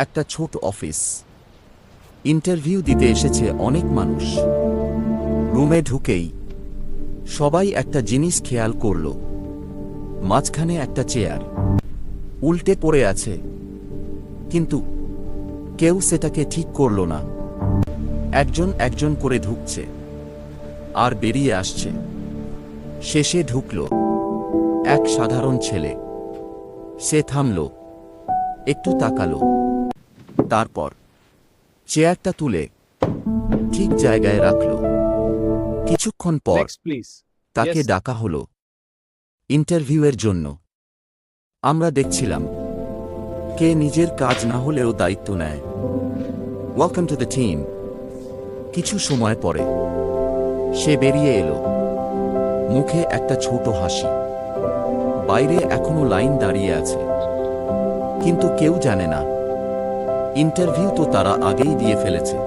একটা ছোট office. Interview দিতে এসেছে অনেক মানুষ। রুমে ঢুকেই সবাই একটা জিনিস খেয়াল করল, মাঝখানে একটা চেয়ার উল্টে পড়ে আছে, কিন্তু কেউ সেটাকে ঠিক করল না। একজন একজন করে ঢুকছে আর বেরিয়ে আসছে। শেষে ঢুকল এক সাধারণ ছেলে। সে থামল, একটু তাকালো, তারপর চেয়ারটা তুলে ঠিক জায়গায় রাখল। কিছুক্ষণ পর Next, please. তাকে Yes. ডাকা হলো ইন্টারভিউয়ের জন্য। আমরা দেখছিলাম কে নিজের কাজ না হলেও দায়িত্ব নেয়। Welcome to the team. কিছু সময় পরে সে বেরিয়ে এলো, মুখে একটা ছোট হাসি। বাইরে এখনো লাইন দাঁড়িয়ে আছে, কিন্তু কেউ জানে না ইন্টারভিউ তো তারা আগেই দিয়ে ফেলেছে।